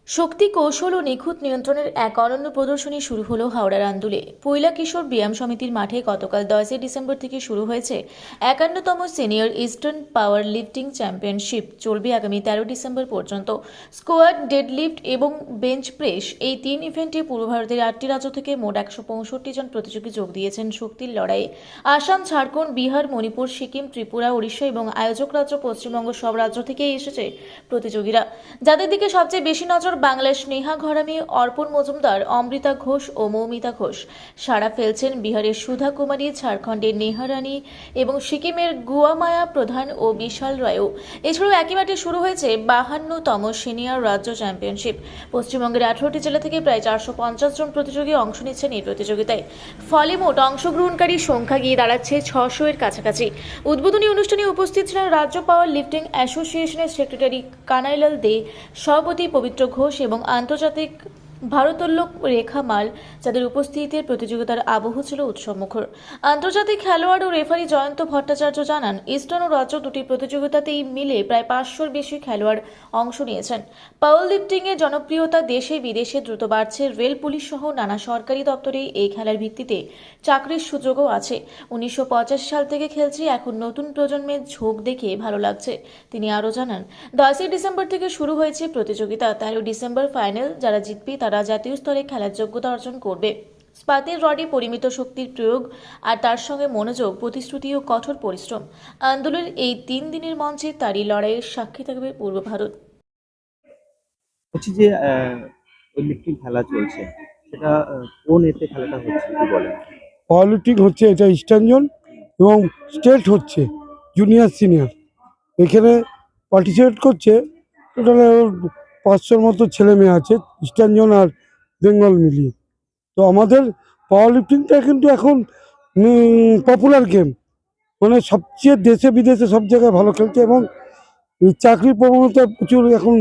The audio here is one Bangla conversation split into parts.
শক্তি কৌশল ও নিখুঁত নিয়ন্ত্রণের এক অনন্য প্রদর্শনী শুরু হলো হাওড়ার আন্দুলে। পৈলা কিশোর ব্যায়াম সমিতির মাঠে গতকাল 10 ডিসেম্বর থেকে শুরু হয়েছে 51তম senior eastern power lifting championship. চলবে আগামী 13 ডিসেম্বর পর্যন্ত। স্কোয়াড, ডেডলিফট এবং বেঞ্চ প্রেস এই তিন ইভেন্টে পূর্ব ভারতের 8টি রাজ্য থেকে মোট 165 জন প্রতিযোগী যোগ দিয়েছেন শক্তির লড়াইয়ে। আসাম, ঝাড়খণ্ড, বিহার, মণিপুর, সিকিম, ত্রিপুরা, ওড়িশা এবং আয়োজক রাজ্য পশ্চিমবঙ্গ সব রাজ্য থেকেই এসেছে প্রতিযোগীরা, যাদের দিকে সবচেয়ে বেশি নজর বাংলার স্নেহা ঘরামি, অর্পণ মজুমদার, অমৃতা ঘোষ ও মৌমিতা ঘোষ। সাড়া ফেলছেন বিহারের সুধা কুমারী, ঝাড়খণ্ডের নেহা রানী এবং সিকিমের গুয়ামায়া প্রধান ও বিশাল রায়ও। এছাড়াও একই মাঠে শুরু হয়েছে 52তম সিনিয়র রাজ্য চ্যাম্পিয়নশিপ। পশ্চিমবঙ্গের 18টি জেলা থেকে প্রায় 450 জন প্রতিযোগী অংশ নিচ্ছেন এই প্রতিযোগিতায়। ফলে মোট অংশগ্রহণকারীর সংখ্যা গিয়ে দাঁড়াচ্ছে 600 এর কাছাকাছি। উদ্বোধনী অনুষ্ঠানে উপস্থিত ছিলেন রাজ্য পাওয়ার লিফটিং অ্যাসোসিয়েশনের সেক্রেটারি কানাইলাল দে, সভাপতি পবিত্র ঘোষ এবং আন্তর্জাতিক ভারোত্তোলক রেখা মাল, যাদের উপস্থিতিতে প্রতিযোগিতার আবহ ছিল উৎসবমুখর। আন্তর্জাতিক খেলোয়াড় ও রেফারি জয়ন্ত ভট্টাচার্য জানান, ইস্টার্ন ও রাজ্য দুটি প্রতিযোগিতাতেই মিলে প্রায় 500-র বেশি খেলোয়াড় অংশ নিয়েছেন। পাওয়ার লিফটিংয়ের জনপ্রিয়তা দেশে বিদেশে দ্রুত বাড়ছে। রেল, পুলিশ সহ নানা সরকারি দপ্তরে এই খেলার ভিত্তিতে চাকরির সুযোগও আছে। 1985 সাল থেকে খেলছি, এখন নতুন প্রজন্মের ঝোঁক দেখে ভালো লাগছে। তিনি আরও জানান, 10 ডিসেম্বর থেকে শুরু হয়েছে প্রতিযোগিতা। 13 ডিসেম্বর ফাইনাল। যারা জিতবে তারা জাতীয় স্তরে খেলার যোগ্যতা অর্জন করবে। স্পাতের রডে পরিমিত শক্তির প্রয়োগ আর তার সঙ্গে মনোযোগ, প্রতিশ্রুতি ও কঠোর পরিশ্রম। আন্দোলনের এই 3 দিনের মঞ্চে তারই লড়াইয়ের সাক্ষী থাকবে পূর্ব ভারত। হচ্ছে যে ওই লিফটিং খেলা চলছে, সেটা কোন এতে খেলাটা হচ্ছে কি বলেন? পাওয়ারলিফটিং হচ্ছে, এটা ইস্টার্ন জোন এবং স্টেট হচ্ছে জুনিয়র সিনিয়র। এখানে পার্টিসিপেট করছে টোটাল 500-র মতো ছেলে মেয়ে আছে, ইস্টার্ন জোন আর বেঙ্গল মিলিয়ে। তো আমাদের পাওয়ারলিফটিংটা কিন্তু এখন পপুলার গেম, মানে সবচেয়ে দেশে বিদেশে সব জায়গায় ভালো খেলছে এবং এই চাকরির প্রবণতা প্রচুর এখন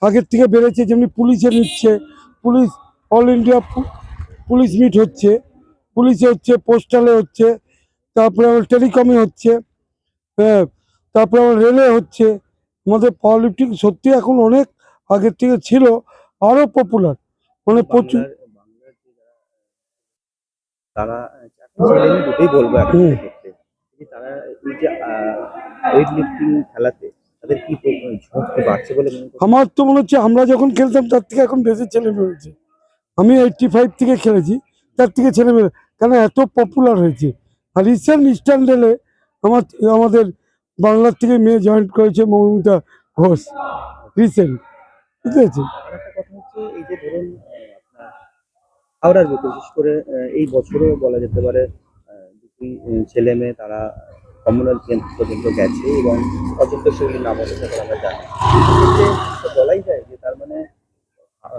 আগের থেকে বেড়েছে। যেমনি পুলিশে নিচ্ছে, police all India police meet হচ্ছে, পুলিশে হচ্ছে, পোস্টালে হচ্ছে, তারপরে আবার টেলিকমে হচ্ছে, হ্যাঁ, তারপরে আবার রেলে হচ্ছে। আমাদের পাওয়ার লিফটিং সত্যি এখন অনেক আগের থেকে ছিল, আরও পপুলার, মানে প্রচুর। বাংলার যে তারা চাকরি ছেলে মেয়ে দুটোই বলবো এখন হুম। ক্ষেত্রে, যে তারা এই যে ওয়েট লিফটিং খেলাতে তাদের কি ঝোঁক বাড়ছে বলে মনে করছেন? আমার তো মনে হচ্ছে আমরা যখন খেলতাম তার থেকে এখন বেশি ছেলে মেয়ে হয়েছে। আমি 85 থেকে খেলেছি, তার থেকে ছেলে মেয়ে, কেন এত পপুলার হয়েছে। আর রিসেন্ট ইস্টার্ন রেলে আমাদের বাংলার থেকে মেয়ে জয়েন করেছে, মৌমিতা ঘোষ, রিসেন্ট, ঠিক আছে। আর একটা কথা হচ্ছে, এই যে ধরুন আপনার হাওড়ার বুকে বিশেষ করে এই বছরও বলা যেতে পারে দুটি ছেলে মেয়ে তারা কমনওয়েলথ গেমস পর্যন্ত গেছে এবং অযোগ্য শৈলীর নাম উল্লেখ করে আমরা জানি। এক্ষেত্রে তো বলাই যায় যে তার মানে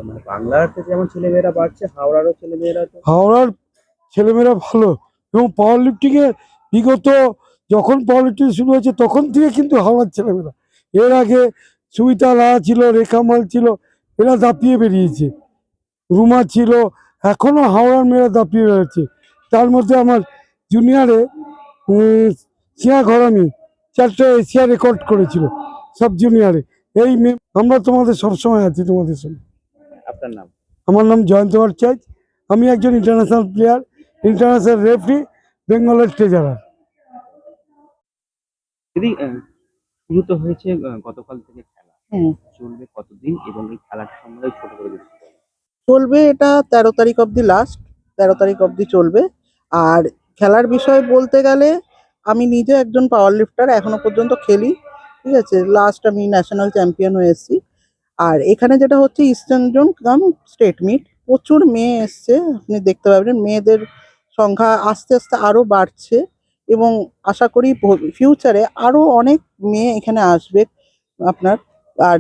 মানে বাংলাতে যেমন ছেলেমেয়েরা বাড়ছে, হাওড়ারও ছেলেমেয়েরা তো হাওড়ার ছেলেমেয়েরা ভালো, এবং পাওয়ার লিফটিংয়ে বিগত যখন পাওয়ার লিফটিং শুরু হয়েছে তখন থেকে কিন্তু হাওড়ার ছেলেমেয়েরা, এর আগে সুমিতা রাহা ছিল, রেখা মাল ছিল, এরা দাপিয়ে বেরিয়েছে, রুমা ছিল, এখনও হাওড়ার মেয়েরা দাপিয়ে বেরোচ্ছে। তার মধ্যে আমার জুনিয়রে সিয়া ঘরামি 4টা এশিয়া রেকর্ড করেছিল সব জুনিয়রে। এই মেয়ে, আমরা তোমাদের সবসময় আছি তোমাদের সঙ্গে। আপনার নাম? আমার নাম জয়ন্ত ভট্টাচার্য, আমি একজন ইন্টারন্যাশনাল প্লেয়ার, ইন্টারন্যাশনাল রেফারি, বেঙ্গলের ট্রেজারার। দিদি শুরু তো হয়েছে গতকাল থেকে খেলা, চলবে কতদিন এবং এই খেলাটা সম্বন্ধে ছোট করে যদি বলেন। চলবে এটা 13 তারিখ অবধি, লাস্ট 13 তারিখ অবধি চলবে। আর খেলার বিষয় বলতে গেলে আমি নিজে একজন পাওয়ার লিফটার, এখনো পর্যন্ত খেলি, ঠিক আছে। লাস্ট আমি ন্যাশনাল চ্যাম্পিয়ন হয়ে এসেছি। আর এখানে যেটা হচ্ছে ইস্টার্ন জোন কাম স্টেট মিট, প্রচুর মেয়ে এসছে, আপনি দেখতে পাবেন মেয়েদের সংখ্যা আস্তে আস্তে আরো বাড়ছে এবং আশা করি ফিউচারে আরো অনেক মেয়ে এখানে আসবে আপনার। আর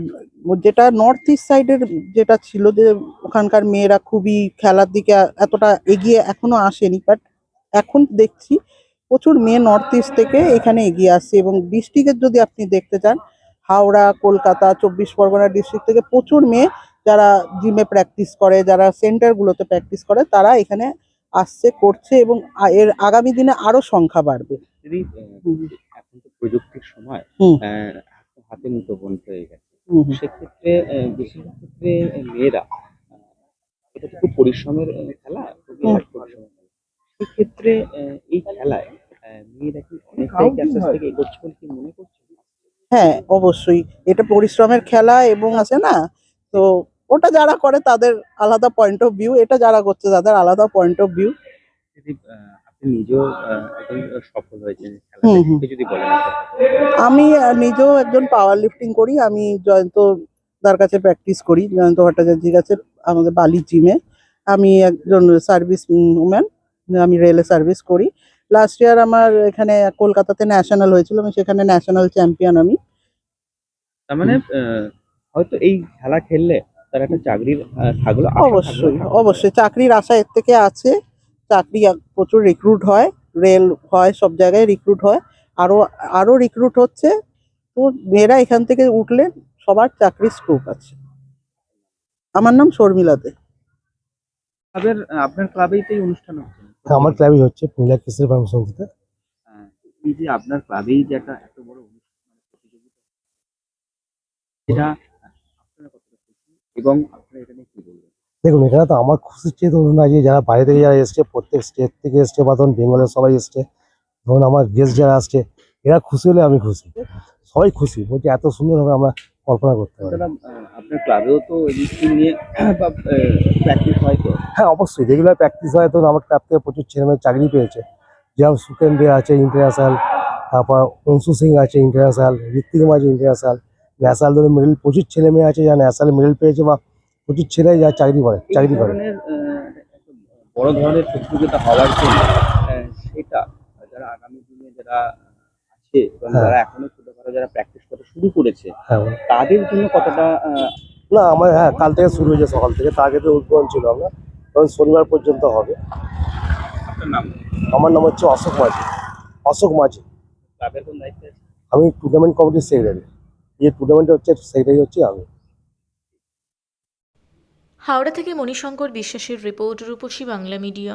যেটা নর্থ ইস্ট সাইডের যেটা ছিল যে ওখানকার মেয়েরা খুবই খেলার দিকে এতটা এগিয়ে এখনো আসেনি, বাট এখন দেখছি প্রচুর মেয়ে নর্থ ইস্ট থেকে এখানে এগিয়ে আসছে। এবং ডিস্ট্রিক্টের যদি আপনি দেখতে চান, হাওড়া, কলকাতা, 24 পরগনা ডিস্ট্রিক্ট থেকে প্রচুর মেয়ে যারা জিমে প্র্যাকটিস করে, যারা সেন্টারগুলোতে প্র্যাকটিস করে, তারা এখানে আসছে, করছে এবং এর আগামী দিনে আরো সংখ্যা বাড়বে। দিদি হুম। এখন তো প্রযুক্তির সময়, হুম। হাতে মুঠো ফোন হয়ে গেছে। হুম হুম। সেক্ষেত্রে বেশিরভাগ ক্ষেত্রে মেয়েরা এটা তো খুব পরিশ্রমের খেলা, খুবই হুম। হার্ড পরিশ্রমের খেলা। সেক্ষেত্রে এই খেলায় মেয়েরা কি অনেকটাই কি আস্তে আস্তে এগোচ্ছে বলে কি মনে করছেন? হ্যাঁ, অবশ্যই। এটা পরিশ্রমের খেলা এবং আছে না? তো ওটা যারা করে তাদের আলাদা পয়েন্ট অফ ভিউ, এটা যারা করছে তাদের আলাদা পয়েন্ট অফ ভিউ। যদি আপনি নিজেও একজন সফল হয়েছেন খেলাতে, হুম, হুম। একটু যদি বলেন আপনার কথা। আমি নিজেও একজন পাওয়ার লিফটিং করি। আমি জয়ন্ত দার কাছে প্র্যাকটিস করি। জয়ন্ত ভট্টাচার্যের কাছে আমাদের বালির জিমে। আমি একজন সার্ভিস ওম্যান। আমি রেলে সার্ভিস করি। লাস্ট ইয়ার আমার এখানে কলকাতাতে ন্যাশনাল হয়েছিল। আমি সেখানে ন্যাশনাল চ্যাম্পিয়ন আমি। তার মানে হয়তো এই খেলা খেললে তার একটা চাকরির থাকলো, আশা থাকলো অবশ্যই, থাকতে পারে। অবশ্যই চাকরির আশা এর থেকে আছে। চাকরি প্রচুর রিক্রুট হয়। রেল হয়, সব জায়গায় রিক্রুট হয়। আরো আরো রিক্রুট হচ্ছে। তো মেয়েরা এখান থেকে উঠলে সবার চাকরির স্কোপ আছে। আমার নাম শর্মিলা দে। আপনার ক্লাবেই তো এই অনুষ্ঠান হচ্ছে। হ্যাঁ, আমার ক্লাবই হচ্ছে পুরুলিয়া কৃষি ফার্ম সংস্থা। আহ, এই যে আপনার ক্লাবেই যে একটা এত বড় অনুষ্ঠান মানে প্রতিযোগিতা, এটা আপনারা কতটা খুশি এবং আপনারা এটা নিয়ে কি বলবেন? দেখুন, এখানে তো আমার খুশির চেয়ে ধরুন না, যে যারা বাইরে থেকে যারা এসছে, প্রত্যেক স্টেট থেকে এসছে বা ধরুন বেঙ্গলের সবাই এসছে, ধরুন আমার গেস্ট যারা আসছে, এরা খুশি হলে আমি খুশি। সবাই খুশি, বলছি এত সুন্দরভাবে আমরা কল্পনা করতে পারি। তাছাড়া আপনার ক্লাবেও তো লিফটিং নিয়ে বা প্র্যাকটিস হয় তো। হ্যাঁ, অবশ্যই রেগুলার প্র্যাকটিস হয়। তো আমার ক্লাব থেকে প্রচুর ছেলেমেয়ে চাকরি পেয়েছে, যেমন সুকেন দে আছে ইন্টারন্যাশনাল, তারপর অংশু সিং আছে ইন্টারন্যাশনাল, ঋত্বিক আছে ইন্টারন্যাশনাল, ন্যাশনাল ধরে মেডেল, প্রচুর ছেলে মেয়ে আছে যারা ন্যাশনাল মেডেল পেয়েছে বা প্রচুর ছেলে যারা চাকরি করে। এই ধরনের একটা বড় ধরনের প্রতিযোগিতা হওয়ার জন্য সেটা যারা আগামী দিনে যারা আছে এবং হ্যাঁ। যারা এখনো ছোটখাটো যারা প্র্যাকটিস করা শুরু করেছে হ্যাঁ, তাদের জন্য কতটা না আমার, হ্যাঁ কাল থেকে শুরু হয়েছে, সকাল থেকে। তার আগে তো উদ্বোধন ছিল আমরা, তখন শনিবার পর্যন্ত হবে। আপনার নাম আমার নাম হচ্ছে অশোক মাঝি। অশোক মাঝি। ক্লাবের কোন দায়িত্বে আছে? আমি টুর্নামেন্ট কমিটির সেক্রেটারি। যে টুর্নামেন্টে হচ্ছে সেক্রেটারি হচ্ছে আমি। হাওড়া থেকে মণিশঙ্কর বিশ্বাসের রিপোর্ট, রূপসী বাংলা মিডিয়া।